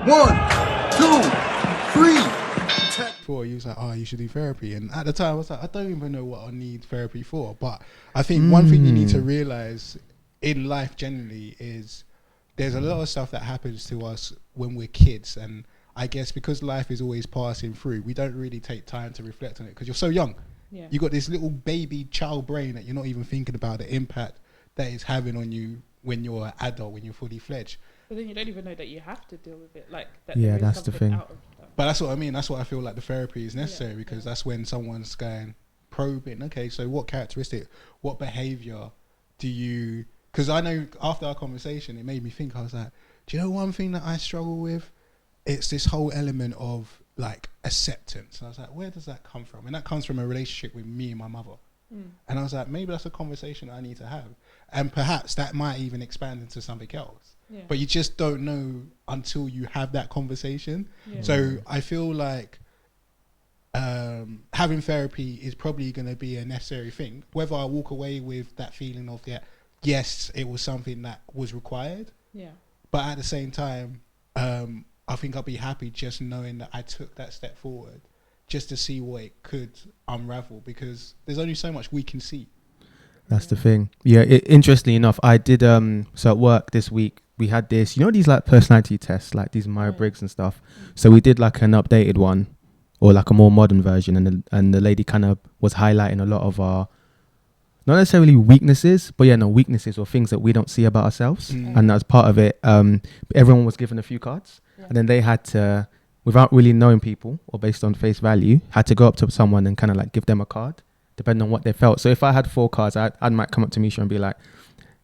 1, 2, 3. Before he was like, oh, you should do therapy, and at the time I was like, I don't even know what I need therapy for. But I think one thing you need to realize in life generally is there's a lot of stuff that happens to us when we're kids, and I guess because life is always passing through, we don't really take time to reflect on it because you're so young. Yeah. You got this little baby child brain that you're not even thinking about the impact that it's having on you when you're an adult, when you're fully fledged. But then you don't even know that you have to deal with it. Like that. Yeah, there is that's the something thing. out of that. But that's what I mean. That's what I feel like the therapy is necessary, because that's when someone's going probing. Okay, so what characteristic, what behavior do you? Because I know after our conversation, it made me think. I was like, do you know one thing that I struggle with? It's this whole element of like acceptance. And I was like, where does that come from? And that comes from a relationship with me and my mother. And I was like, maybe that's a conversation I need to have, and perhaps that might even expand into something else. But you just don't know until you have that conversation. So I feel like having therapy is probably going to be a necessary thing. Whether I walk away with that feeling of yes, it was something that was required. But at the same time, I think I'll be happy just knowing that I took that step forward, just to see what it could unravel, because there's only so much we can see. That's the thing. Yeah, interestingly enough, I did so at work this week we had this, you know, these like personality tests, like these Myers-Briggs and stuff. So we did like an updated one, or like a more modern version, and the lady kind of was highlighting a lot of our, not necessarily weaknesses, but weaknesses or things that we don't see about ourselves. And as part of it, everyone was given a few cards, and then they had to, without really knowing people or based on face value, had to go up to someone and kind of like give them a card, depending on what they felt. So if I had 4 cards, I might come up to Misha and be like,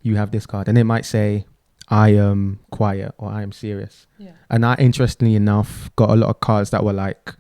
you have this card. And it might say, I am quiet, or I am serious. And I, interestingly enough, got a lot of cards that were like,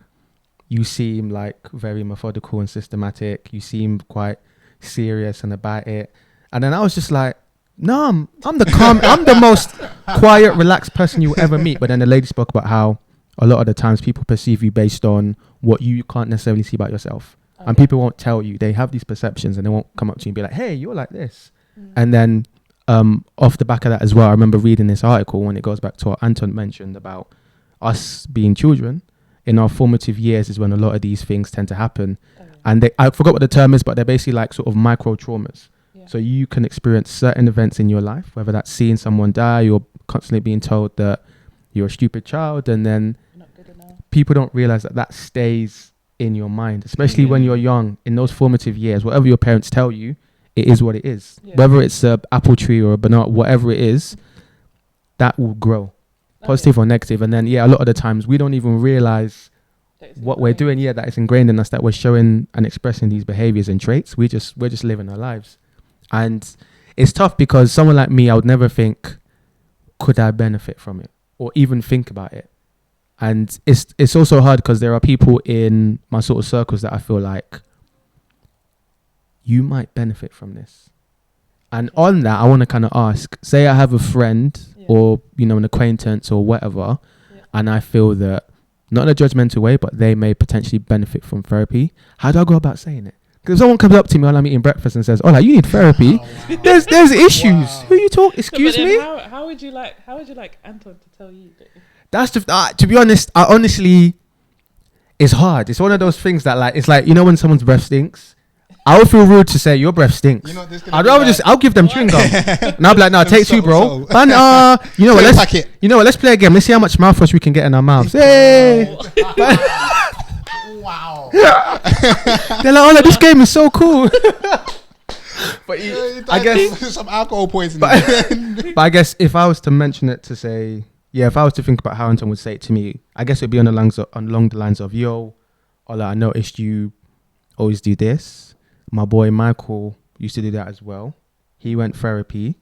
you seem like very methodical and systematic. You seem quite serious and about it. And then I was just like, no, I'm the calm, I'm the most quiet, relaxed person you'll ever meet. But then the lady spoke about how a lot of the times people perceive you based on what you can't necessarily see about yourself. And people won't tell you. They have these perceptions and they won't come up to you and be like, hey, you're like this. And then off the back of that as well, I remember reading this article when it goes back to what Anton mentioned about us being children. In our formative years is when a lot of these things tend to happen. And I forgot what the term is, but they're basically like sort of micro traumas. So you can experience certain events in your life, whether that's seeing someone die or constantly being told that you're a stupid child, and then people don't realize that stays in your mind, especially when you're young. In those formative years, whatever your parents tell you, it is what it is. Whether it's an apple tree or a banana, whatever it is, that will grow, positive or negative. And then a lot of the times we don't even realize what we're doing, that it's ingrained in us, that we're showing and expressing these behaviors and traits. We're just living our lives. And it's tough because someone like me, I would never think, could I benefit from it or even think about it? And it's also hard because there are people in my sort of circles that I feel like you might benefit from this. And on that, I want to kind of ask, say I have a friend or, an acquaintance or whatever, and I feel that, not in a judgmental way, but they may potentially benefit from therapy. How do I go about saying it? Because if someone comes up to me while I'm eating breakfast and says, "Oh, like, you need therapy," there's issues. Wow. Who you talk? Excuse me. How would you like Anton to tell you that? That's to be honest. It's hard. It's one of those things that like it's like when someone's breath stinks. I would feel rude to say your breath stinks. I'd rather I'll give them chewing gum. And I'll be like, no, take 2, bro. And let's play a game. Let's see how much mouthwash we can get in our mouths. Hey. Wow. They're like, oh, this game is so cool. But I guess some alcohol poisoning. But I guess if I was to mention it to say, if I was to think about how Anton would say it to me, I guess it'd be along the lines of, yo, Ola, I noticed you always do this. My boy Michael used to do that as well. He went therapy.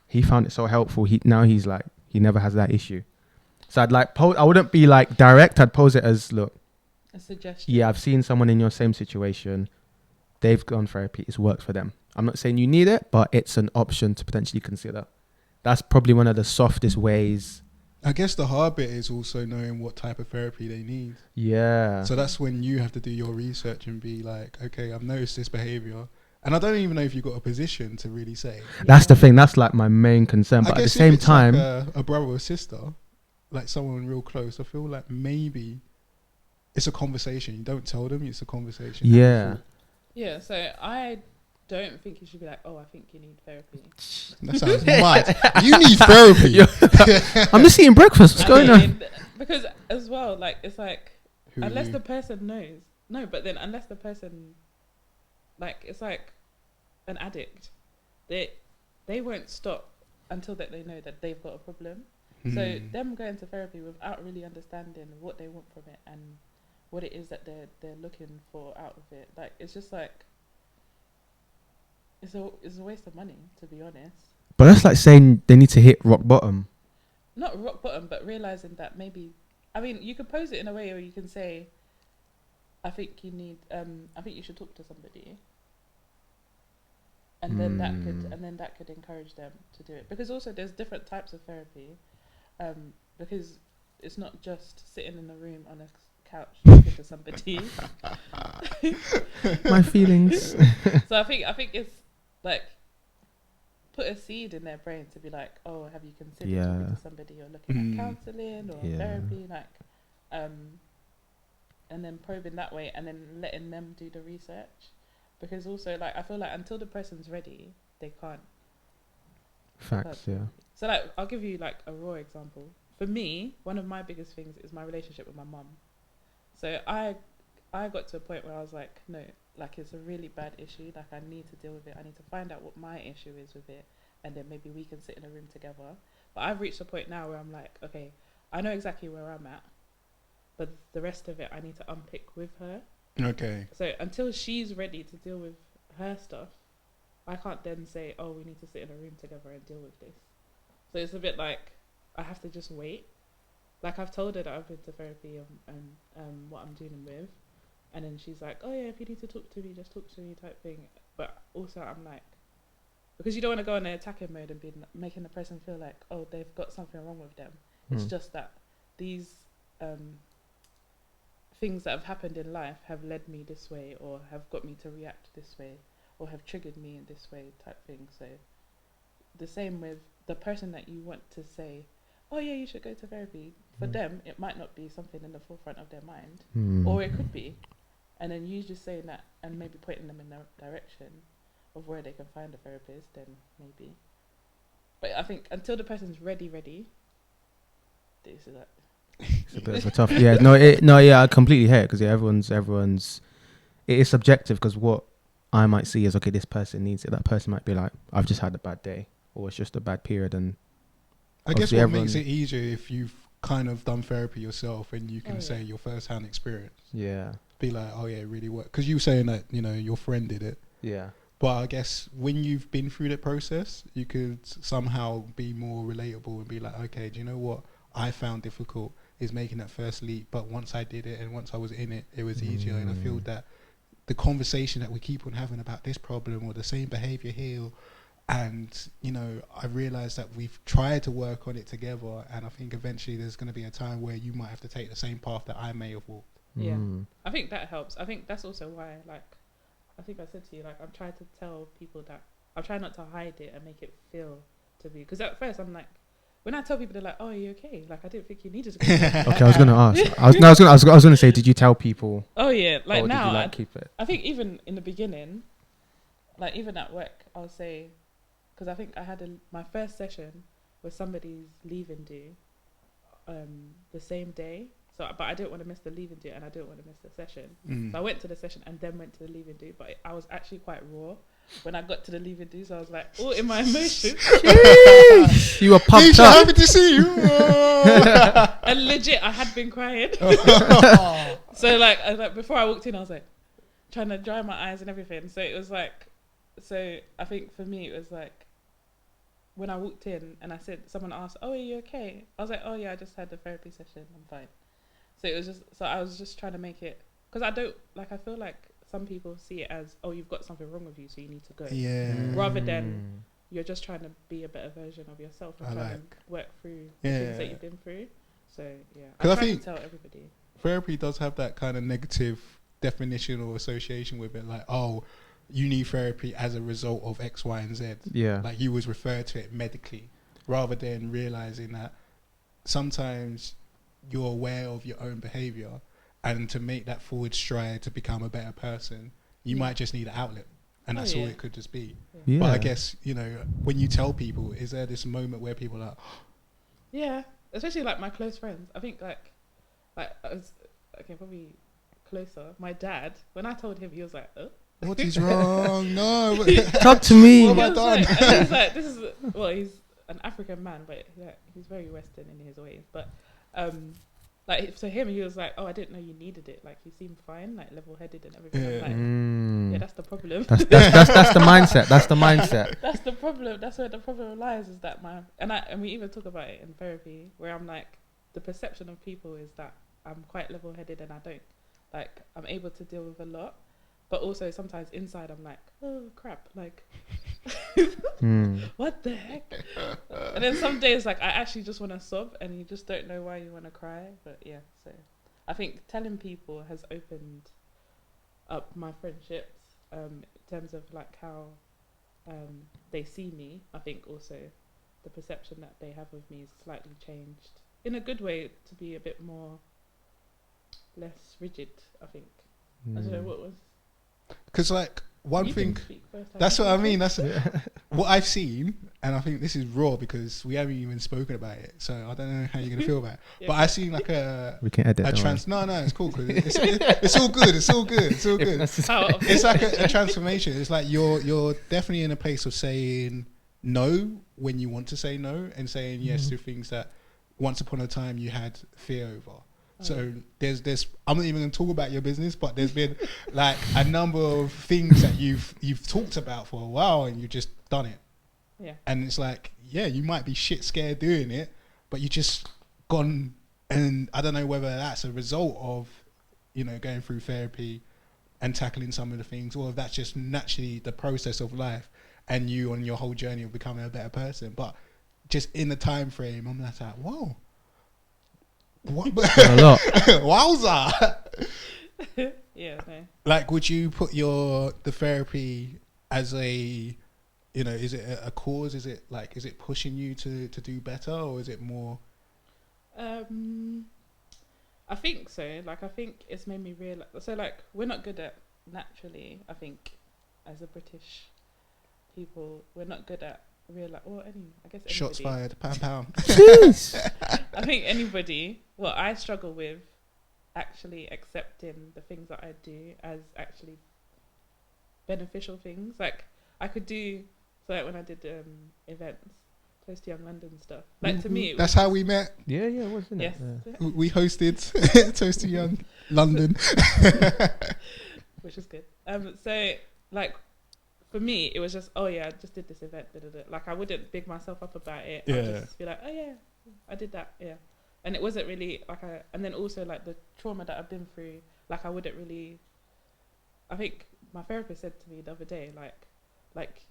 He found it so helpful. Now he's like, he never has that issue. So I'd like I wouldn't be like direct. I'd pose it as, look, a suggestion. Yeah, I've seen someone in your same situation. They've gone therapy. It's worked for them. I'm not saying you need it, but it's an option to potentially consider. That's probably one of the softest ways. I guess the hard bit is also knowing what type of therapy they need. Yeah. So that's when you have to do your research and be like, okay, I've noticed this behavior. And I don't even know if you've got a position to really say. That's the thing. That's like my main concern. But at the same time, like a brother or sister, like someone real close, I feel like maybe it's a conversation. You don't tell them, it's a conversation. Yeah. Yeah, so I don't think you should be like, oh, I think you need therapy. That sounds mad. You need therapy. I'm just eating breakfast. What's going on? Because as well, like, it's like, Who are unless you? the person knows. No, but then unless the person, like, it's like an addict. They won't stop until that they know that they've got a problem. So them going to therapy without really understanding what they want from it and what it is that they're looking for out of it, like, it's just like, it's a waste of money, to be honest. But that's like saying they need to hit rock bottom. Not rock bottom, but realizing that maybe, I mean, you could pose it in a way where you can say, I think you need, I think you should talk to somebody, and then that could encourage them to do it. Because also there's different types of therapy, because it's not just sitting in a room on a couch talking to somebody. My feelings. So I think it's like, put a seed in their brain to be like, oh, have you considered talking to somebody or looking at counselling or therapy, like, and then probing that way and then letting them do the research. Because also, like, I feel like until the person's ready, they can't. Facts, yeah. So, like, I'll give you, like, a raw example. For me, one of my biggest things is my relationship with my mum. So I got to a point where I was like, no, like, it's a really bad issue. Like, I need to deal with it. I need to find out what my issue is with it. And then maybe we can sit in a room together. But I've reached a point now where I'm like, okay, I know exactly where I'm at. But the rest of it, I need to unpick with her. Okay. So until she's ready to deal with her stuff, I can't then say, oh, we need to sit in a room together and deal with this. So it's a bit like, I have to just wait. Like, I've told her that I've been to therapy and what I'm dealing with. And then she's like, oh yeah, if you need to talk to me, just talk to me type thing. But also I'm like, because you don't want to go in an attacking mode and be making the person feel like, oh, they've got something wrong with them. It's just that these things that have happened in life have led me this way, or have got me to react this way, or have triggered me in this way type thing. So the same with the person that you want to say, oh yeah, you should go to therapy. For them, it might not be something in the forefront of their mind, or it could be. And then you just saying that and maybe pointing them in the direction of where they can find a therapist, then maybe. But I think until the person's ready, this is that. It's a bit of a tough. I completely hear it, because everyone's. It is subjective, because what I might see is, okay, this person needs it. That person might be like, I've just had a bad day, or it's just a bad period, and I guess what makes it easier if you've kind of done therapy yourself and you can say your first-hand experience. Yeah. Be like, oh yeah, it really worked. Because you were saying that, you know, your friend did it. Yeah. But I guess when you've been through that process, you could somehow be more relatable and be like, okay, do you know what I found difficult is making that first leap, but once I did it and once I was in it, it was easier. And I feel that the conversation that we keep on having about this problem or the same behavior here, and, you know, I realized that we've tried to work on it together, and I think eventually there's going to be a time where you might have to take the same path that I may have walked. Yeah, I think that helps. I think that's also why, like, I think I said to you, like, I'm trying to tell people that I'm trying not to hide it and make it feel to be, because at first I'm like, when I tell people, they're like, "Oh, are you okay? Like, I didn't think you needed to go." Okay, I was gonna ask. I was gonna say, did you tell people? Oh yeah, like, now, did you, like, keep it? I think even in the beginning, like, even at work, I'll say, because I think I had my first session was somebody's leaving due, the same day. So, but I didn't want to miss the leaving due, and I didn't want to miss the session. So I went to the session and then went to the leaving due. But I was actually quite raw when I got to the leaving due, so I was like, all in my emotions. You were pumped Misha, up. happy to see you. And legit, I had been crying. So like before I walked in, I was like trying to dry my eyes and everything. So it was like, so I think for me it was like when I walked in and someone asked, "Oh, are you okay?" I was like, "Oh yeah, I just had a therapy session. I'm fine." So it was just, so I was just trying to make it, because I feel like some people see it as, oh, you've got something wrong with you, so you need to go. Yeah. Rather than you're just trying to be a better version of yourself and trying to work through the things that you've been through. So yeah, I try to tell everybody. Therapy does have that kind of negative definition or association with it, like, oh, you need therapy as a result of X, Y, and Z. Yeah. Like, you was referred to it medically, rather than realizing that sometimes you're aware of your own behavior, and to make that forward stride to become a better person, you might just need an outlet, and that's all it could just be. Yeah. But I guess, you know, when you tell people, is there this moment where people are like, yeah, especially like my close friends. I think like I was probably closer. My dad, when I told him, he was like, "Oh, what is wrong? No, Talk to me. What have I done? He's like, this is he's an African man, but he's very Western in his ways. But like to him, he was like, "Oh, I didn't know you needed it. Like you seem fine, like level-headed and everything." Yeah. I'm like, yeah, that's the problem. That's the mindset. That's the mindset. That's the problem. That's where the problem lies. Is that and we even talk about it in therapy, where I'm like, the perception of people is that I'm quite level-headed and I don't, like, I'm able to deal with a lot, but also sometimes inside I'm like, oh crap, like, what the heck? And then some days like I actually just want to sob, and you just don't know why you want to cry. But yeah, so I think telling people has opened up my friendships in terms of like how they see me. I think also the perception that they have of me is slightly changed in a good way, to be a bit more less rigid, I think. I don't know what was. because like one You thing, can speak first, that's what I mean. That's what I've seen, and I think this is raw because we haven't even spoken about it. So I don't know how you're gonna feel about it. Yeah. But I've seen like We can edit. a don't no, it's cool. 'Cause it's all good. It's all good. It's all worry. good. It's like a transformation. It's like you're definitely in a place of saying no when you want to say no, and saying yes to things that once upon a time you had fear over. So there's I'm not even going to talk about your business, but there's been like a number of things that you've talked about for a while, and you've just done it. Yeah. And it's like, yeah, you might be shit scared doing it, but you just gone, and I don't know whether that's a result of, you know, going through therapy and tackling some of the things, or if that's just naturally the process of life and you on your whole journey of becoming a better person. But just in the time frame, I'm like, whoa. What? A lot. Wowza. Yeah, no. Like, would you put the therapy as a, you know, is it a cause? Is it like, is it pushing you to do better, or is it more? I think so. Like, I think it's made me realize. So, like, we're not good at naturally. I think, as a British people, we're not good at realize. Well, I guess anybody. Shots fired. Pound pound. I think anybody. Well, I struggle with actually accepting the things that I do as actually beneficial things. Like, I could do. So, like, when I did events. Toast to Young London stuff. Like, to me, that's how we met. Yeah, wasn't yes, it? We hosted Toast to Young London, which is good. So like for me, it was just, oh yeah, I just did this event. Like, I wouldn't big myself up about it. Yeah. I'd just be like, oh yeah, I did that. Yeah, and it wasn't really like and then also like the trauma that I've been through. Like, I wouldn't really. I think my therapist said to me the other day, like.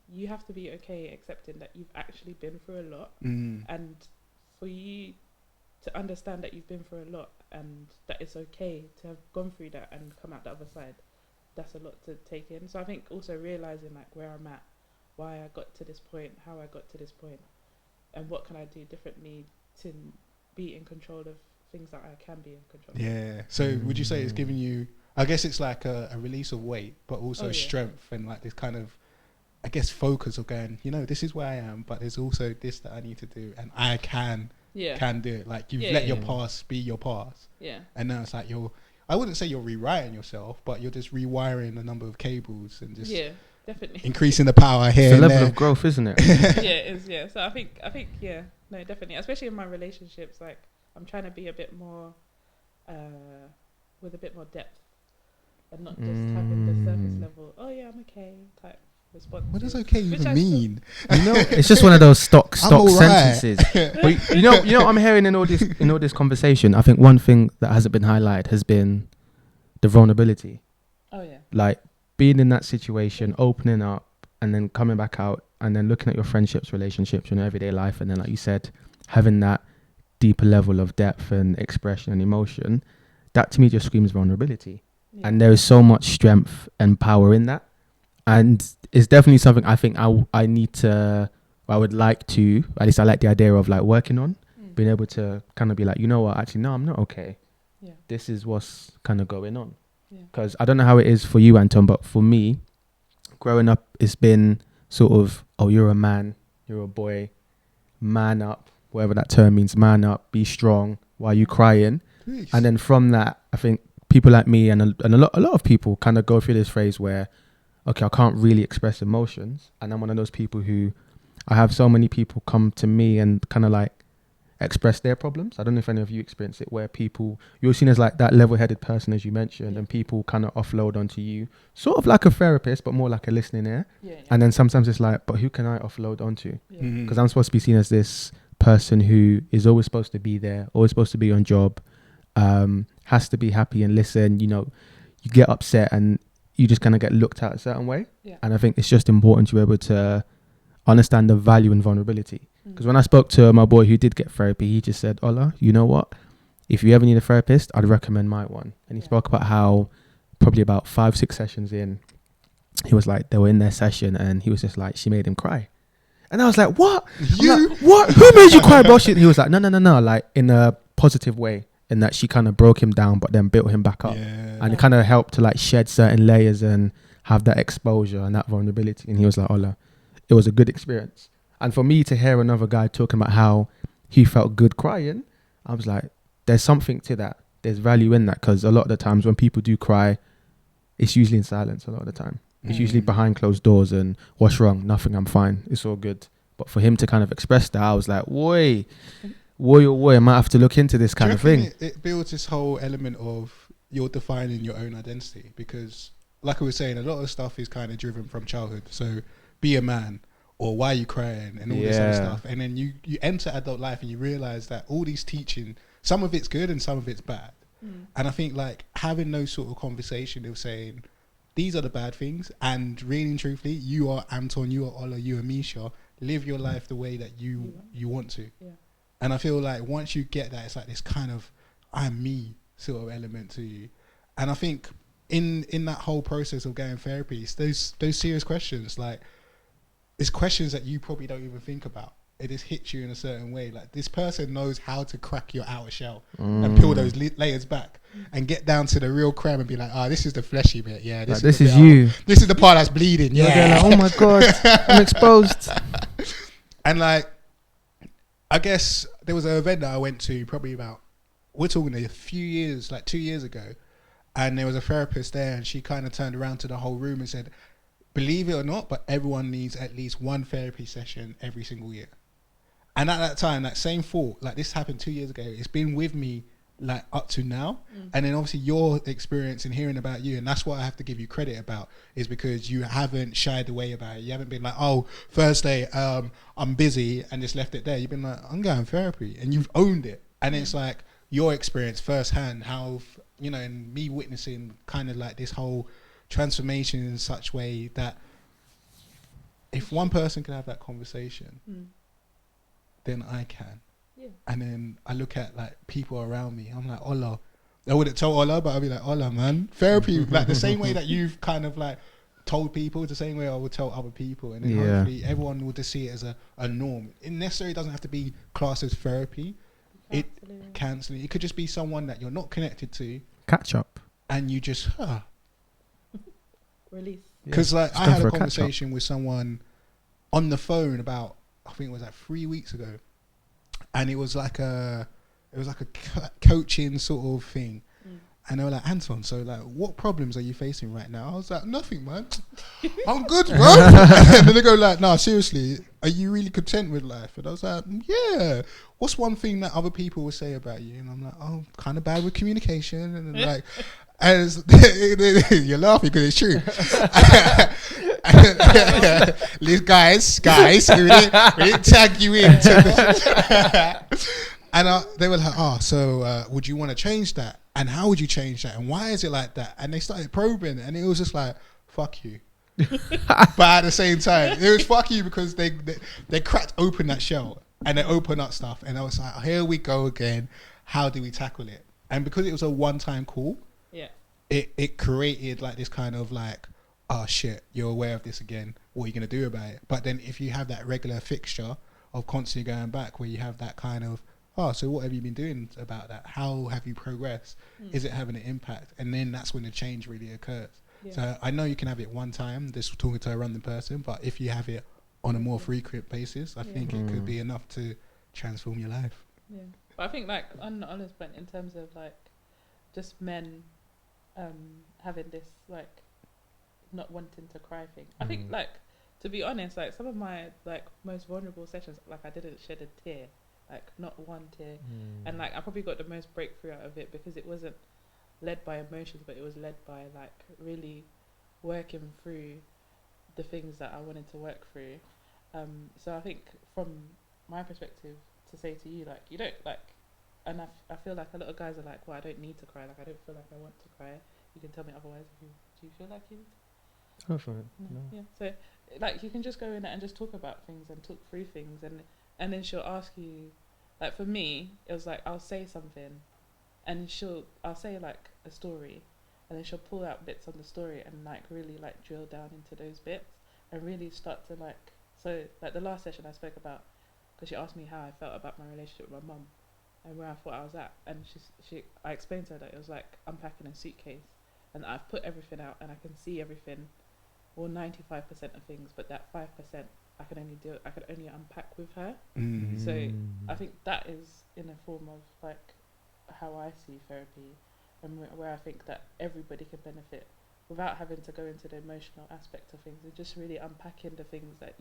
You have to be okay accepting that you've actually been through a lot, and for you to understand that you've been through a lot and that it's okay to have gone through that and come out the other side, that's a lot to take in. So I think also realising like where I'm at, why I got to this point, how I got to this point, and what can I do differently to be in control of things that I can be in control of. Yeah. So would you say it's giving you, I guess it's like a release of weight, but also strength, and like this kind of, I guess, focus of going, you know, this is where I am, but there's also this that I need to do, and I can do it. Like, you've let your past be your past. Yeah. And now it's like I wouldn't say you're rewriting yourself, but you're just rewiring a number of cables and just definitely increasing the power here. It's a and level there. of growth, isn't it? Yeah, it is. Yeah. So I think yeah, no, definitely, especially in my relationships, like I'm trying to be a bit more, with a bit more depth, and not just having the surface level. Oh yeah, I'm okay type. What does okay even mean? You know, it's just one of those stock right. sentences. But you know what I'm hearing in all this conversation. I think one thing that hasn't been highlighted has been the vulnerability. Oh yeah. Like, being in that situation, opening up, and then coming back out, and then looking at your friendships, relationships, your everyday life, and then, like you said, having that deeper level of depth and expression and emotion. That to me just screams vulnerability, and there is so much strength and power in that. And it's definitely something I think I need to, I would like to, at least I like the idea of like working on, being able to kind of be like, you know what, actually, no, I'm not okay. Yeah. This is what's kind of going on. Yeah. Because I don't know how it is for you, Anton, but for me, growing up, it's been sort of, oh, you're a man, you're a boy, man up, whatever that term means, man up, be strong. Why are you crying? Jeez. And then from that, I think people like me and a lot of people kind of go through this phase where, okay, I can't really express emotions. And I'm one of those people who, I have so many people come to me and kind of like express their problems. I don't know if any of you experience it, where people, you're seen as like that level-headed person, as you mentioned, and people kind of offload onto you, sort of like a therapist, but more like a listening ear. And then sometimes it's like, but who can I offload onto? Because I'm supposed to be seen as this person who is always supposed to be there, always supposed to be on job, has to be happy and listen. You know, you get upset and you just kind of get looked at a certain way. And I think it's just important to be able to understand the value in vulnerability. Because when I spoke to my boy who did get therapy, he just said, Ola, you know what? If you ever need a therapist, I'd recommend my one. And he spoke about how probably about 5-6 sessions in, he was like, they were in their session and he was just like, she made him cry. And I was like, what? You? Like, what? Who made you cry, bro? He was like, no, like in a positive way. In that she kind of broke him down, but then built him back up. And it kind of helped to like shed certain layers and have that exposure and that vulnerability. And he was like, Ola, it was a good experience. And for me to hear another guy talking about how he felt good crying, I was like, there's something to that. There's value in that, because a lot of the times when people do cry, it's usually in silence a lot of the time. It's usually behind closed doors and what's wrong? Nothing, I'm fine. It's all good. But for him to kind of express that, I was like, boy, I might have to look into this kind of thing. It builds this whole element of you're defining your own identity, because like I was saying, a lot of stuff is kind of driven from childhood. So be a man, or why are you crying, and all this other stuff. And then you enter adult life and you realize that all these teaching, some of it's good and some of it's bad. And I think like having those sort of conversation of saying, these are the bad things, and really and truthfully, you are Anton, you are Ola, you are Misha, live your life the way that you want to. And I feel like once you get that, it's like this kind of I'm me sort of element to you. And I think in that whole process of going therapy, it's those serious questions, like it's questions that you probably don't even think about. It just hits you in a certain way. Like this person knows how to crack your outer shell and peel those layers back and get down to the real creme and be like, this is the fleshy bit. Yeah, this is you. This is the part that's bleeding. Yeah. Like, oh my God, I'm exposed. And like, I guess there was an event that I went to probably about, we're talking a few years, like 2 years ago. And there was a therapist there and she kind of turned around to the whole room and said, believe it or not, but everyone needs at least one therapy session every single year. And at that time, that same thought, like this happened 2 years ago, it's been with me like up to now. And then obviously your experience and hearing about you, and that's what I have to give you credit about, is because you haven't shied away about it. You haven't been like, oh, Thursday, I'm busy, and just left it there. You've been like, I'm going therapy, and you've owned it. And it's like your experience firsthand, how, you know, and me witnessing kind of like this whole transformation in such way that if one person can have that conversation, then I can. And then I look at like people around me, I'm like, Ola, I wouldn't tell Ola, but I'd be like, Ola, man, therapy, like the same way that you've kind of like told people, it's the same way I would tell other people. And then hopefully everyone will just see it as a norm. It necessarily doesn't have to be classed as therapy. Cancelling. It could just be someone that you're not connected to. Catch up. And you just, release. Because like I had a conversation with someone on the phone about, I think it was like 3 weeks ago, and it was like a coaching sort of thing, and they were like, Anton, so like what problems are you facing right now? I was like, nothing, man, I'm good, bro. And then they go like, no, seriously, are you really content with life? And I was like, yeah. What's one thing that other people will say about you? And I'm like, oh, kind of bad with communication. And then like, as you're laughing because it's true. guys, we didn't tag you in. And they were like, so would you want to change that? And how would you change that? And why is it like that? And they started probing, and it was just like, fuck you. But at the same time, it was fuck you because they cracked open that shell and they opened up stuff. And I was like, here we go again. How do we tackle it? And because it was a one-time call, it created like this kind of like, oh shit, you're aware of this again. What are you going to do about it? But then if you have that regular fixture of constantly going back, where you have that kind of, oh, so what have you been doing about that? How have you progressed? Is it having an impact? And then that's when the change really occurs. Yeah. So I know you can have it one time, just talking to a random person, but if you have it on a more frequent basis, I think it could be enough to transform your life. Yeah, but I think like on the honest point, in terms of like just men having this like not wanting to cry thing. I think like, to be honest, like some of my like most vulnerable sessions, like I didn't shed a tear, like not one tear, and like I probably got the most breakthrough out of it because it wasn't led by emotions, but it was led by like really working through the things that I wanted to work through. So I think from my perspective, to say to you, like, you don't like, and I feel like a lot of guys are like, well, I don't need to cry, like I don't feel like I want to cry. You can tell me otherwise. Do you feel like you? Go for it. No. Yeah. So like you can just go in there and just talk about things and talk through things, and then she'll ask you, like for me, it was like I'll say something, and I'll say like a story, and then she'll pull out bits on the story and like really like drill down into those bits and really start to like, so like the last session I spoke about, because she asked me how I felt about my relationship with my mum and where I thought I was at, and I explained to her that it was like unpacking a suitcase, and I've put everything out and I can see everything, or 95% of things, but that 5% I could only unpack with her. So I think that is in a form of like how I see therapy, and where I think that everybody can benefit without having to go into the emotional aspect of things, and just really unpacking the things that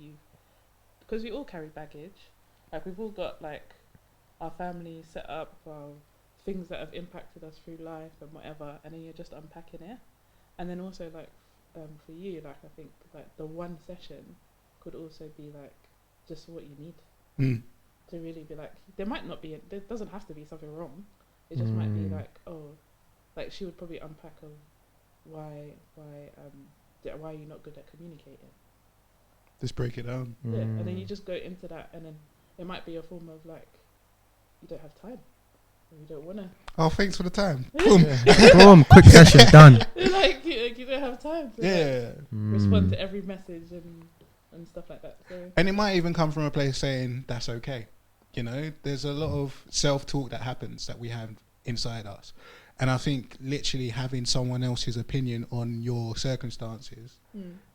because we all carry baggage, like we've all got like our family set up, things that have impacted us through life and whatever, and then you're just unpacking it. And then also like for you, like I think like the one session could also be like just what you need to really be like, there there doesn't have to be something wrong, it just might be like, oh, like she would probably unpack of why you're not good at communicating. Just break it down. Yeah, and then you just go into that, and then it might be a form of like, you don't have time, or you don't want to. Oh, thanks for the time. Boom. Boom, quick session, done. Like you don't have time to like, respond to every message and stuff like that. So. And it might even come from a place saying that's okay. You know, there's a lot of self-talk that happens that we have inside us. And I think literally having someone else's opinion on your circumstances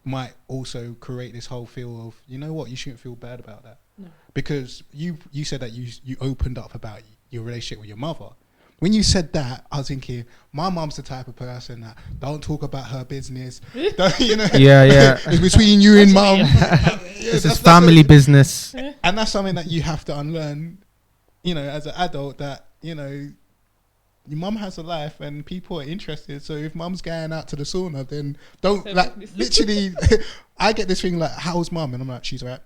might also create this whole feel of, you know what, you shouldn't feel bad about that. No. Because you said that you opened up about your relationship with your mother. When you said that, I was thinking, my mum's the type of person that don't talk about her business. Don't, you know, Yeah. it's between you and mum. This is family business. And that's something that you have to unlearn, you know, as an adult, that, you know, your mum has a life and people are interested. So if mum's going out to the sauna, then don't, like, literally, I get this thing like, how's mum? And I'm like, she's alright.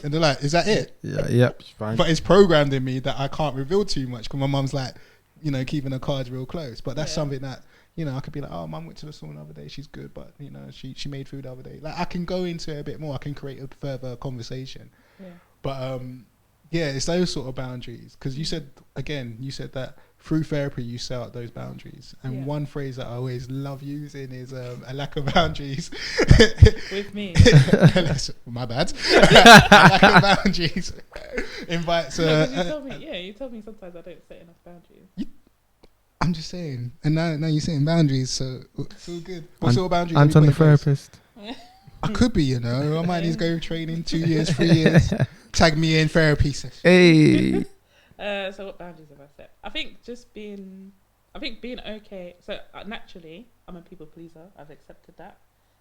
And they're like, is that it? Yeah, fine. But it's programmed in me that I can't reveal too much because my mum's like, you know, keeping her cards real close. But that's something that, you know, I could be like, oh, mum went to the sauna the other day, she's good, but, you know, she made food the other day. Like, I can go into it a bit more, I can create a further conversation. Yeah. But yeah, it's those sort of boundaries. Because you said that through therapy you set out those boundaries. And one phrase that I always love using is a lack of boundaries. With me. My bad. A lack of boundaries invites... No, you told me sometimes I don't set enough boundaries. I'm just saying. And now you're setting boundaries, so it's all good. What sort of boundaries? Anton the therapist. I could be, you know. I might need to go training 2 years, 3 years. Tag me in therapy session. Hey. So what boundaries have I set? I think being okay. So naturally, I'm a people pleaser. I've accepted that.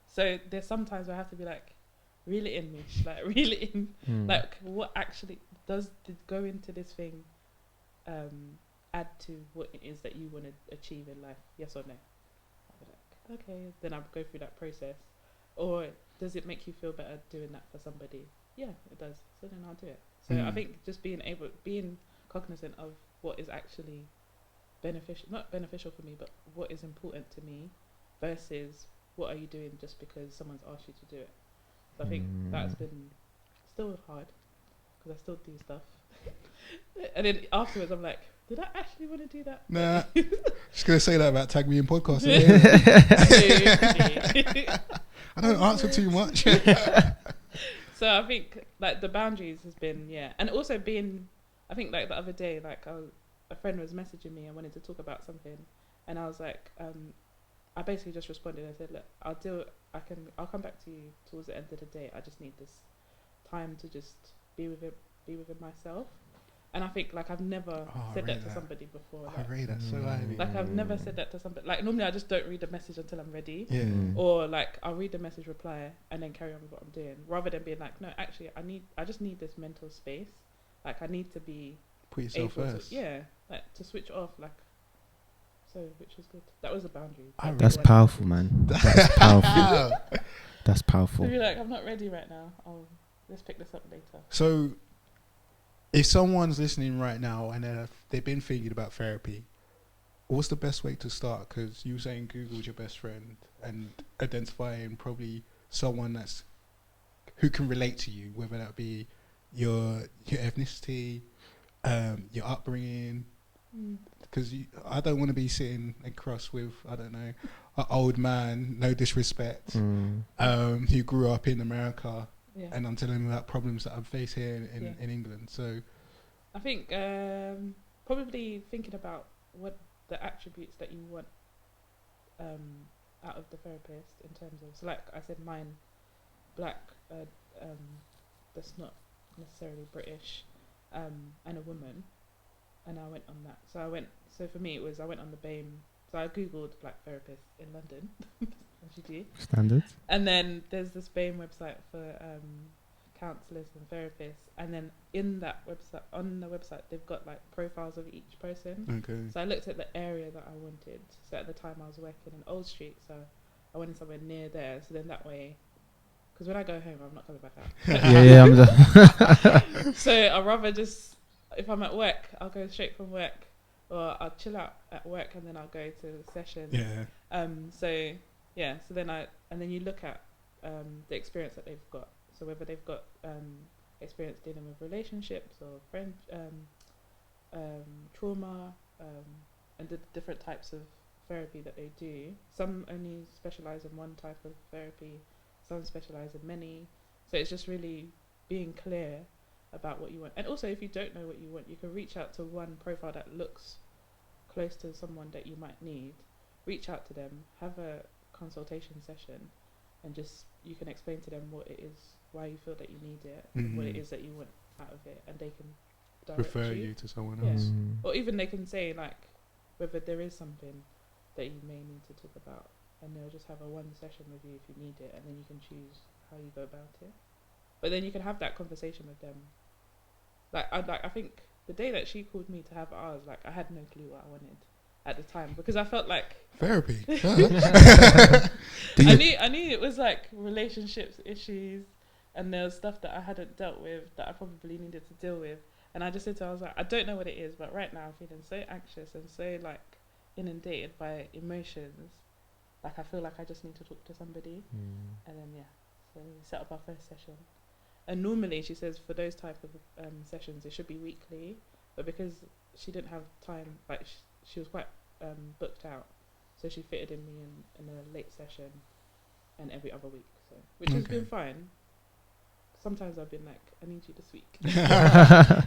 So there's sometimes where I have to be like, reel it in, Mish. Like, reel it in. Like, what actually did go into this thing add to what it is that you want to achieve in life? Yes or no? I'll be like, okay. Then I'll go through that process. Or does it make you feel better doing that for somebody? Yeah, it does. So then I'll do it. So I think just being cognizant of what is actually not beneficial for me, but what is important to me versus what are you doing just because someone's asked you to do it. So I think that's been still hard because I still do stuff. And then afterwards I'm like, did I actually want to do that? Nah. Just going to say that about Tag Me in podcast. I don't answer too much. So I think like the boundaries has been, and also being I think like the other day, like a friend was messaging me and wanted to talk about something, and I was like, I basically just responded and said, look, I'll come back to you towards the end of the day. I just need this time to just be within myself. And I think like I've never said that to somebody before. I rate that so highly. Like I've never said that to somebody. Like normally I just don't read the message until I'm ready. Yeah. Or like I'll read the message, reply, and then carry on with what I'm doing, rather than being like, no, actually I just need this mental space. Like I need to be put yourself first. Like to switch off. Like so, which was good. That was a boundary. That's powerful, man. That's powerful. That's powerful. To be like, I'm not ready right now. Let's pick this up later. So, if someone's listening right now and they've been thinking about therapy, what's the best way to start? Because you were saying Google's your best friend, and identifying probably someone who can relate to you, whether that be your ethnicity, your upbringing. Because I don't want to be sitting across with, I don't know, an old man, no disrespect, who grew up in America. Yeah. And I'm telling him about problems that I face here in England. So I think probably thinking about what the attributes that you want out of the therapist in terms of, so like I said, mine, black, that's not necessarily British, and a woman, and I went on that. So for me it was, I went on the BAME, so I googled black therapists in London. As you do. Standard. And then there's this BAME website for counsellors and therapists, and then in that website, on the website, they've got like profiles of each person. Okay. So I looked at the area that I wanted. So at the time I was working in Old Street, so I wanted somewhere near there. So then that way, because when I go home, I'm not coming back out. So I'd rather just, if I'm at work, I'll go straight from work, or I'll chill out at work and then I'll go to the session. So then you look at the experience that they've got. So whether they've got experience dealing with relationships or trauma, and the different types of therapy that they do. Some only specialise in one type of therapy, some specialise in many. So it's just really being clear about what you want. And also, if you don't know what you want, you can reach out to one profile that looks close to someone that you might need. Reach out to them, have a consultation session, and just you can explain to them what it is, why you feel that you need it, what it is that you want out of it, and they can refer you to someone else. Or even they can say like whether there is something that you may need to talk about, and they'll just have a one session with you if you need it, and then you can choose how you go about it. But then you can have that conversation with them. I think the day that she called me to have ours, like I had no clue what I wanted at the time, because I felt like therapy. I knew it was like relationships issues, and there was stuff that I hadn't dealt with that I probably needed to deal with. And I just said to her, I was like, I don't know what it is, but right now I'm feeling so anxious and so like inundated by emotions. Like I feel like I just need to talk to somebody. And then so we set up our first session. And normally she says for those type of sessions it should be weekly, but because she didn't have time, like she was quite booked out, so she fitted in me in a late session and every other week, so which has been fine. Sometimes I've been like, I need you this week.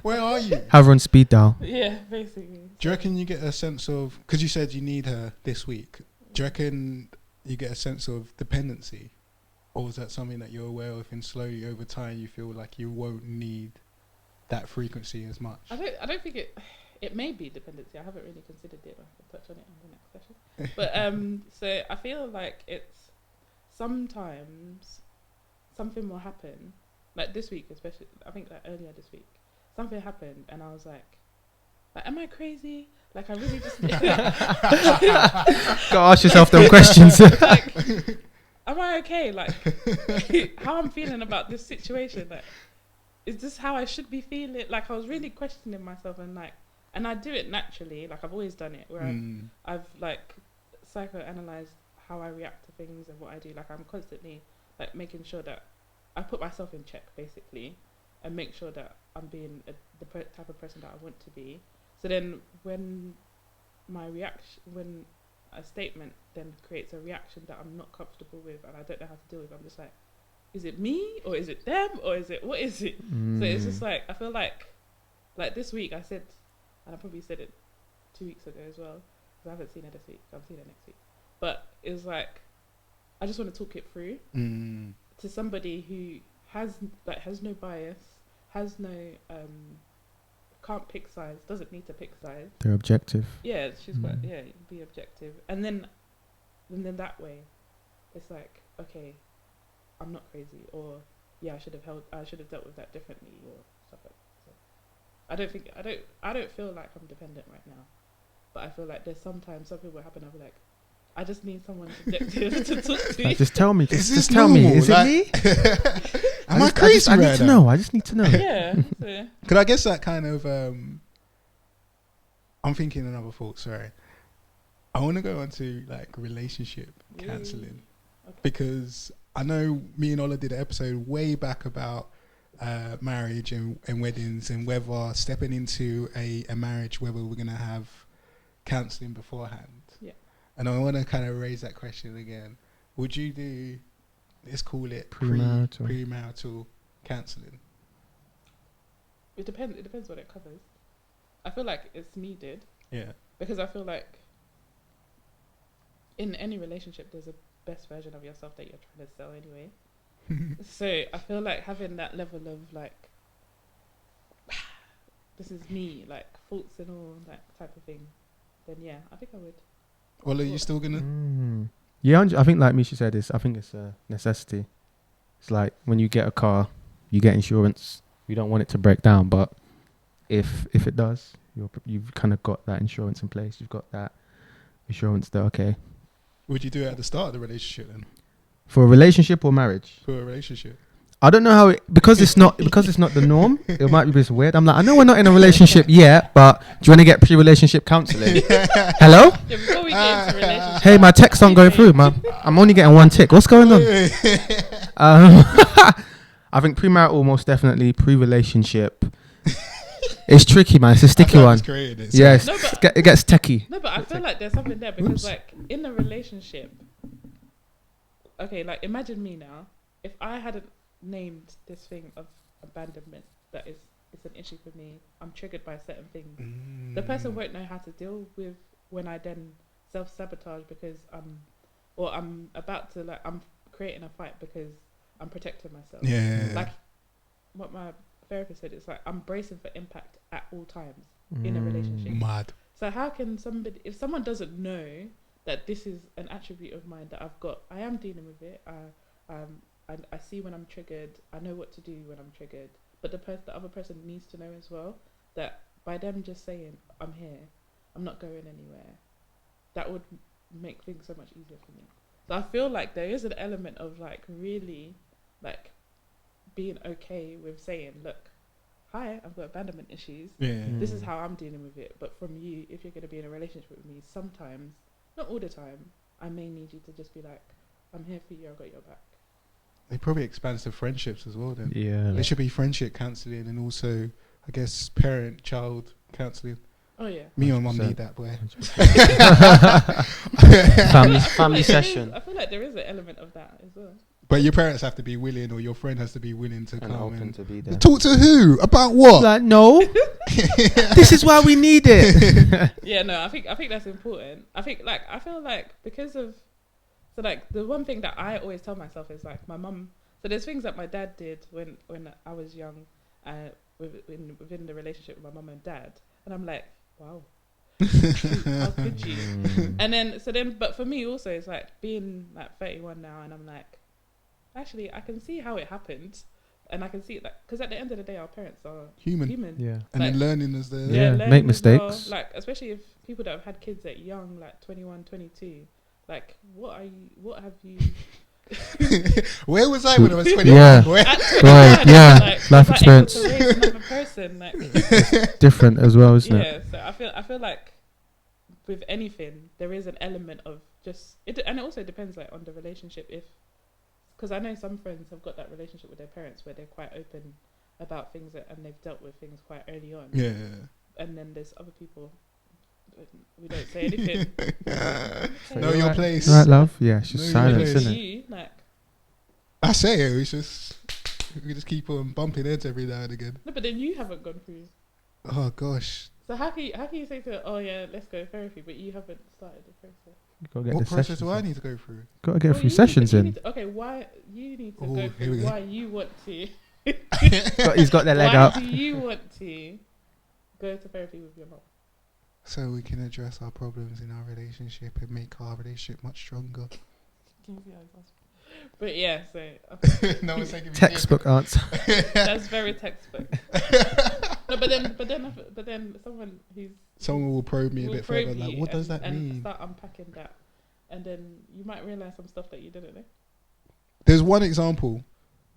Where are you? Have her on speed dial. Yeah, basically. Do you reckon you get a sense of, because you said you need her this week, do you reckon you get a sense of dependency? Or is that something that you're aware of, and slowly over time you feel like you won't need that frequency as much? I don't think it may be dependency. I haven't really considered it. I can touch on it in the next session. But so I feel like it's sometimes something will happen. Like this week, especially, I think like earlier this week, something happened, and I was like, am I crazy? Like I really just gotta ask yourself them questions. Like, am I okay? Like how I'm feeling about this situation? Like, is this how I should be feeling? Like I was really questioning myself, and I do it naturally. Like I've always done it, where I've like psychoanalyzed how I react to things and what I do. Like I'm constantly like making sure that I put myself in check, basically, and make sure that I'm being the type of person that I want to be. So then when a statement then creates a reaction that I'm not comfortable with and I don't know how to deal with, I'm just like, is it me or is it them or is it, what is it? So it's just like, I feel like like this week I said, and I probably said it 2 weeks ago as well, because I haven't seen her this week. I've seen her next week. But it was like, I just want to talk it through to somebody who has no bias, has no can't pick sides, doesn't need to pick sides. They're objective. Yeah, she's quite be objective, and then that way, it's like, okay, I'm not crazy, or yeah, I should have dealt with that differently, or stuff like that. So I don't feel like I'm dependent right now, but I feel like there's sometimes something will happen. I'll be like, I just need someone objective to talk to. Like, just tell me. Just tell normal? me. Is Like, it me? Am I crazy? I need to know. I just need to know. Yeah. So. Could I guess that kind of? I'm thinking another thought. Sorry, I want to go on to like relationship counselling because I know me and Ola did an episode way back about marriage and weddings and whether stepping into a marriage, whether we're gonna have counselling beforehand. Yeah. And I want to kind of raise that question again. Would you do? Let's call it premarital counselling. It depends. It depends what it covers. I feel like it's needed. Yeah. Because I feel like in any relationship, there's a best version of yourself that you're trying to sell anyway. So I feel like having that level of like, this is me, like faults and all that type of thing, then yeah, I think I would. Well, are you still gonna? Yeah, I think like Misha said, I think it's a necessity. It's like when you get a car, you get insurance. You don't want it to break down, but if it does, you've kind of got that insurance in place. You've got that assurance that okay. Would you do it at the start of the relationship then? For a relationship or marriage? For a relationship. I don't know how because it's not the norm. It might be a bit weird. I'm like, I know we're not in a relationship yet, but do you want to get pre-relationship counselling? Hello? Yeah, before we get into relationship. Hey, my texts aren't going through. I'm only getting one tick. What's going on? I think premarital, most definitely. Pre-relationship. It's tricky, man. It's a sticky one. Yes, it gets techie. No, but I feel like there's something there because, like, in a relationship, okay, like imagine me now. If I hadn't named this thing of abandonment, that is, it's an issue for me. I'm triggered by certain things. The person won't know how to deal with when I then self-sabotage because I'm about to I'm creating a fight because I'm protecting myself. Yeah. Like what my therapist said, it's like I'm bracing for impact at all times in a relationship. Mad. So how can if someone doesn't know that this is an attribute of mine that I've got, I am dealing with it. I see when I'm triggered. I know what to do when I'm triggered. But the other person needs to know as well that by them just saying, I'm here, I'm not going anywhere, that would make things so much easier for me. So I feel like there is an element of like really like being okay with saying, look, hi, I've got abandonment issues. Yeah. This is how I'm dealing with it. But from you, if you're going to be in a relationship with me, sometimes, not all the time, I may need you to just be like, I'm here for you, I've got your back. It probably expands to friendships as well then. Yeah. There should be friendship counselling and also, I guess, parent-child counselling. Oh yeah. Me and mum need that, boy. family session. I feel like there is an element of that as well. But your parents have to be willing, or your friend has to be willing to come open and to be there. Talk to who? About what? Like, no. This is why we need it. Yeah, no, I think that's important. I feel like because of, so like the one thing that I always tell myself is like my mum. So there's things that my dad did when I was young, within the relationship with my mum and dad, and I'm like, wow, how could you? And then, but for me also, it's like being like 31 now, and I'm like, actually, I can see how it happened, and I can see that because at the end of the day, our parents are human. Yeah, and then learning as they make mistakes. Well. Like especially if people that have had kids at young, like 21, 22, like what have you? Where was I when I was 21? Yeah, right. Yeah, like, life experience. To raise another person, like different as well, isn't it? Yeah, so I feel like with anything there is an element of just it, and it also depends like on the relationship. Because I know some friends have got that relationship with their parents where they're quite open about things and they've dealt with things quite early on. Yeah. And then there's other people. We don't say anything. Know your place. Right, love? Yeah, it's just silence, isn't it? You, like, I say it, we just keep on bumping heads every now and again. No, but then you haven't gone through Oh gosh. So how can you say to her, oh yeah, let's go therapy, but you haven't started the process? You gotta get What the process sessions do I in. need to go through? Gotta get a Well, few you sessions you in. need to, okay, why you need to Oh, go here through we go. why you want to. He's got their leg Why out. do you want to go to therapy with your mom? So we can address our problems in our relationship and make our relationship much stronger. But yeah, so No one's taking me Textbook answer. that's very textbook. No, but then Someone will probe me a will bit probe further. Like, you what does that and mean? start unpacking that, and then you might realize some stuff that you didn't know. There's one example,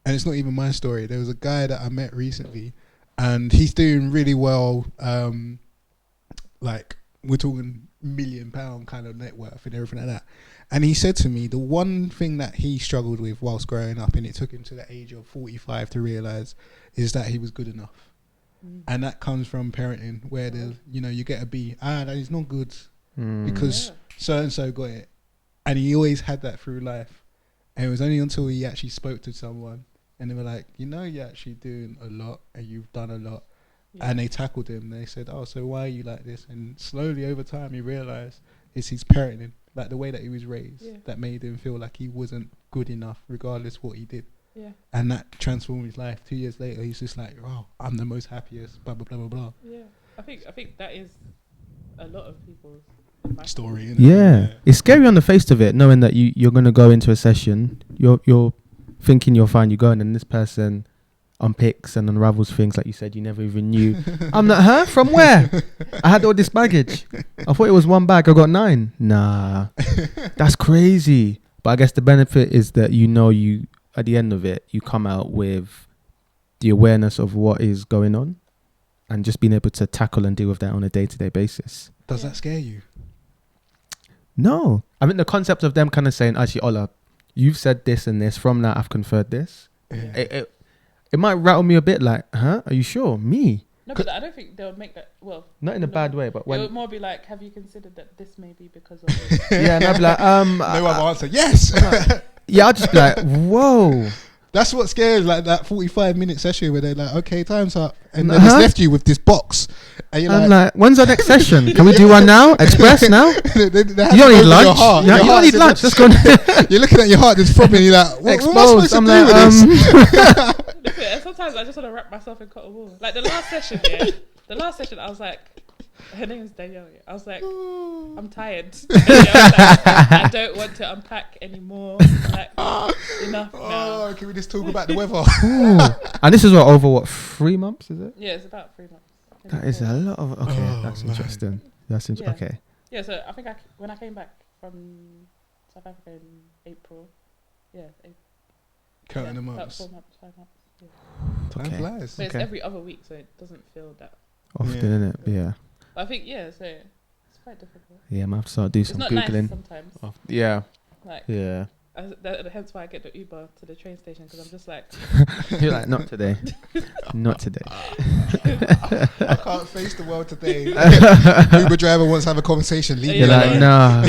and it's not even my story. There was a guy that I met recently, and he's doing really well. Like, we're talking £1 million kind of net worth and everything like that. And he said to me, the one thing that he struggled with whilst growing up, and it took him to the age of 45 to realize, is that he was good enough. And that comes from parenting, where there's, you get a B. That is not good because so and so got it, and he always had that through life. And it was only until he actually spoke to someone, and they were like, you're actually doing a lot, and you've done a lot, and they tackled him. They said, oh, so why are you like this? And slowly over time, he realized it's his parenting, like the way that he was raised, that made him feel like he wasn't good enough, regardless what he did. Yeah. And that transformed his life. 2 years later, he's just like, oh, I'm the most happiest, blah, blah, blah, blah, blah. Yeah. I think that is a lot of people's Story, innit? Yeah. It's scary on the face of it, knowing that you're going to go into a session, you're thinking you're fine, you go in and this person unpicks and unravels things like you said you never even knew. I'm not her? From where? I had all this baggage. I thought it was one bag, I got 9. Nah. That's crazy. But I guess the benefit is that you at the end of it, you come out with the awareness of what is going on and just being able to tackle and deal with that on a day-to-day basis. Does that scare you? No. I mean, the concept of them kind of saying, actually, Ola, you've said this and this. From that, I've conferred this. Yeah. It might rattle me a bit like, huh? Are you sure? Me? No, but I don't think they'll make that. Well, Not in a bad way, but it when... would more be like, have you considered that this may be because of this? Yeah, and I'd be like, No other answer. Yes! yeah, I'll just be like, whoa. That's what scares, like that 45-minute session where they're like, okay, time's up. And then it's left you with this box. And you're I'm like, when's our next session? Can we do one now? Express now? they You don't need lunch. You don't need lunch. Let's go. You're looking at your heart, it's throbbing. You're like, what am I supposed to do with this? Listen, sometimes I just want to wrap myself in cotton wool. Like the last session, I was like, her name is Danielle. I was like, I'm tired. I don't want to unpack anymore. Like, enough now. Can we just talk about the weather? And this is over 3 months, is it? Yeah, it's about 3 months. That is a lot of... Okay, that's man. interesting. That's interesting. Okay. Yeah, so I think when I came back from South Africa in April, Counting the about months. 4 months, 5 months. Yeah. Time Okay. flies. But it's every other week, so it doesn't feel that. Often, Yeah. innit? Yeah. I think, so it's quite difficult. Yeah, I'm going to have to start doing It's some not Googling. nice sometimes. Yeah. Like, Yeah. hence why I get the Uber to the train station, because I'm just like, You're like, not today. Not today. I can't face the world today. Uber driver wants to have a conversation. Leave me You're like, alone. nah.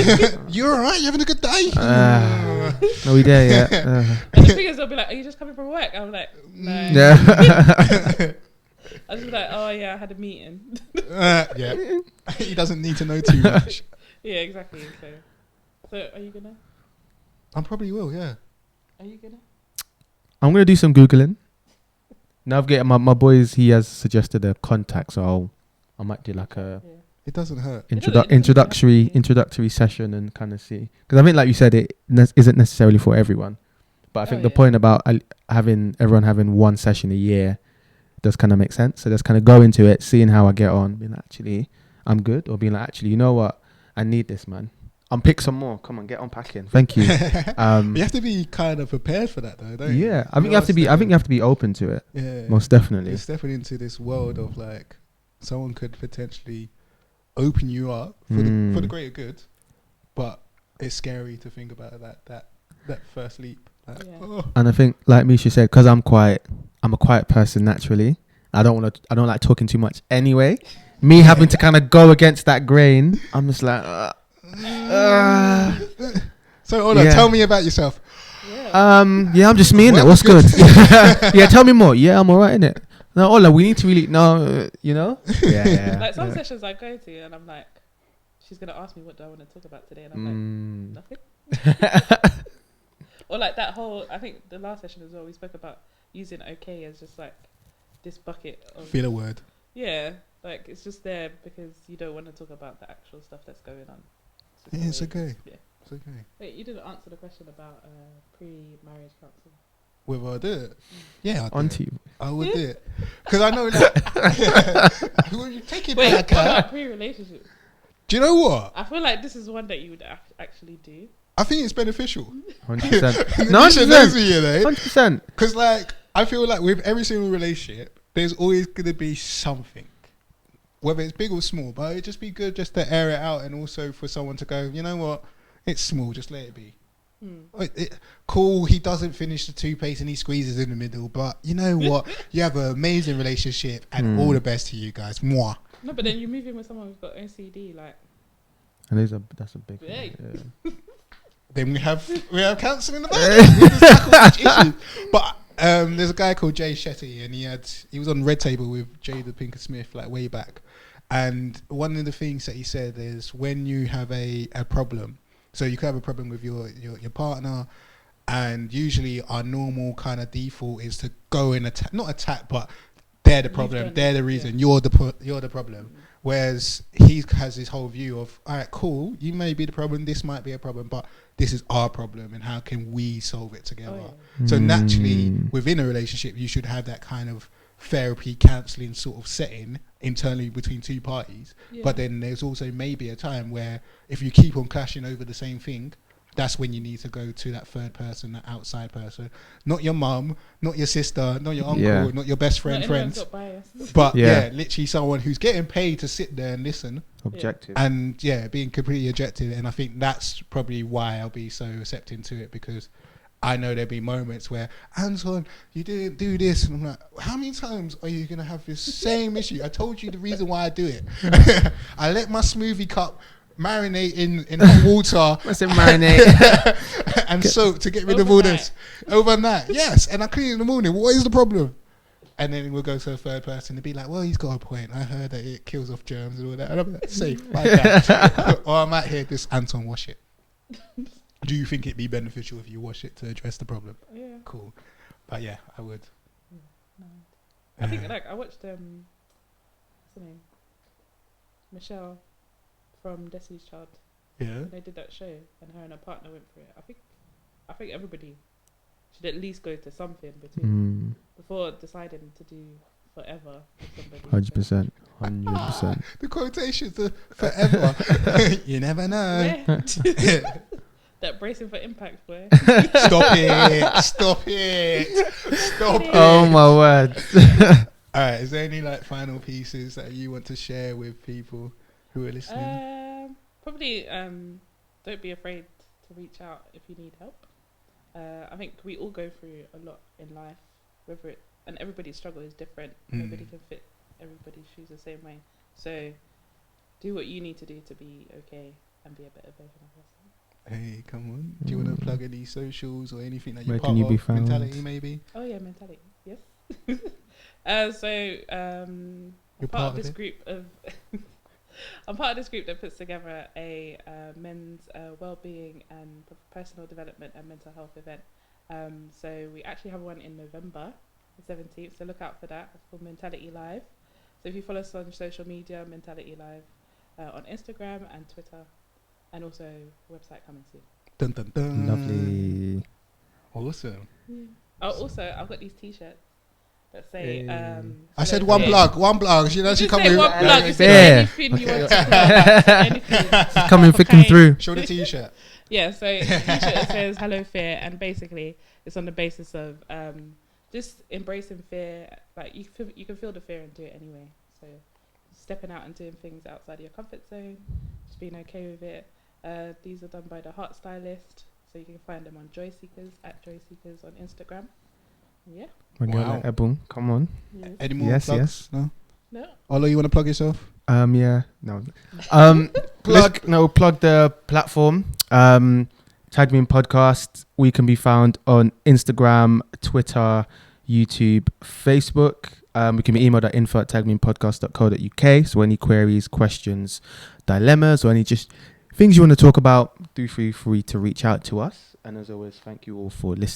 You alright? You having a good day? Are we there yet? and the thing is, they'll be like, are you just coming from work? I'm like, no. Yeah. I was just like, oh yeah, I had a meeting. Yeah. He doesn't need to know too much. Yeah, exactly. So are you gonna? I probably will, yeah. Are you gonna? I'm going to do some Googling. Navigate my boys, he has suggested a contact, so I might do like a It doesn't hurt. introductory session and kind of see. Because I think, like you said, it isn't necessarily for everyone. But I think the point about everyone having one session a year does kind of make sense. So just kind of go into it, seeing how I get on, being like, actually, I'm good. Or being like, actually, you know what? I need this, man. Unpick some more. Come on, get unpacking. Thank you. You have to be kind of prepared for that, though, don't you? Yeah, I think you have to be. I think you have to be open to it. Yeah, most definitely. You're stepping into this world of like someone could potentially open you up for the greater good, but it's scary to think about that first leap. Like, And I think, like Misha said, because I'm a quiet person naturally. I don't like talking too much anyway. Me having to kind of go against that grain, I'm just like. So Ola, tell me about yourself. I'm just me in it. What's good? Yeah, tell me more. Yeah, I'm alright in it. No, Ola, we need to really you know. Yeah. Like some sessions I go to, and I'm like, she's gonna ask me what do I want to talk about today, and I'm like, nothing. Or like that whole, I think the last session as well, we spoke about using okay as just like this bucket of Feel a word. Yeah, like it's just there because you don't want to talk about the actual stuff that's going on. Yeah, it's okay. Yeah. It's okay. Wait, you didn't answer the question about pre-marriage counselling. Whether I do it? Yeah, I Auntie. I would do it. Because I know that. Who are you taking Wait, back? what about pre-relationship? Do you know what? I feel like this is one that you would actually do. I think it's beneficial. 100%. Misha knows me, you know. 100%. Because, like, I feel like with every single relationship, there's always going to be something. Whether it's big or small, but it'd just be good just to air it out and also for someone to go, you know what? It's small, just let it be. Cool, he doesn't finish the toothpaste and he squeezes in the middle, but you know what? You have an amazing relationship and all the best to you guys. Mwah. No, but then you move in with someone who's got OCD, like. And that's a big Hey. thing. Then we have counselling about it. We just tackle each issue. But there's a guy called Jay Shetty, and he was on Red Table with Jada Pinkett Smith like way back. And one of the things that he said is when you have a problem, so you could have a problem with your partner, and usually our normal kind of default is to go and attack, not attack, but they're the problem, they're the reason, you're the problem. Whereas he has this whole view of, all right, cool, you may be the problem, this might be a problem, but this is our problem, and how can we solve it together? So naturally, within a relationship, you should have that kind of therapy, counselling sort of setting internally between two parties. But then there's also maybe a time where if you keep on clashing over the same thing, that's when you need to go to that third person, that outside person. Not your mum, not your sister, not your uncle, not your best friend, friends. But literally someone who's getting paid to sit there and listen. Objective. And being completely objective. And I think that's probably why I'll be so accepting to it, because I know there'll be moments where, Anton, you didn't do this. And I'm like, how many times are you going to have this same issue? I told you the reason why I do it. I let my smoothie cup marinate in hot water. What's it marinate? And soak to get rid of all this. Overnight, yes. And I clean in the morning. What is the problem? And then we'll go to a third person and be like, well, he's got a point. I heard that it kills off germs and all that. And I'm like, safe, like that. Or I might hear this, Anton, wash it. Do you think it'd be beneficial if you wash it to address the problem? Yeah. Cool. But yeah, I would. No. I think like I watched what's her name? Michelle from Destiny's Child. Yeah. They did that show and her and her partner went through it. I think everybody should at least go to something between before deciding to do forever with somebody. 100%. 100%. The quotations are forever. You never know. Yeah. That bracing for impact, boy. Stop it. Stop it. Stop it. Oh my word. All right. Is there any like final pieces that you want to share with people who are listening? Probably don't be afraid to reach out if you need help. I think we all go through a lot in life, and everybody's struggle is different. Nobody can fit everybody's shoes the same way. So do what you need to do to be okay and be a better version of yourself. Hey, come on. Do you want to plug any socials or anything that you're Where part can you of? be found? Mentality, maybe? Oh, yeah, Mentality. Yes. You're part of this group of... I'm part of this group that puts together a men's well-being and personal development and mental health event. So we actually have one in November, the 17th. So look out for that. It's called Mentality Live. So if you follow us on social media, Mentality Live, on Instagram and Twitter, and also website coming soon. Dun, dun, dun. Lovely. Awesome. Yeah. Oh, also I've got these T-shirts that say. I said one plug. You know, she come with one plug. Anything you want to plug. Anything. Coming thick and through. Show the T-shirt. Yeah, so the T-shirt says "Hello Fear," and basically it's on the basis of just embracing fear. Like you can feel the fear and do it anyway. So stepping out and doing things outside of your comfort zone, just being okay with it. These are done by the Heart Stylist, so you can find them on Joy Seekers at Joy Seekers on Instagram. Yeah. My girl, like Ebon, come on. Yes. Any more plugs? No. No. Olo, you want to plug yourself? Yeah. No. Plug the platform. Tag Me In Podcast. We can be found on Instagram, Twitter, YouTube, Facebook. We can be emailed at info@tagmeinpodcast.co.uk. So any queries, questions, dilemmas, or any just things you want to talk about, do feel free to reach out to us. And as always, thank you all for listening.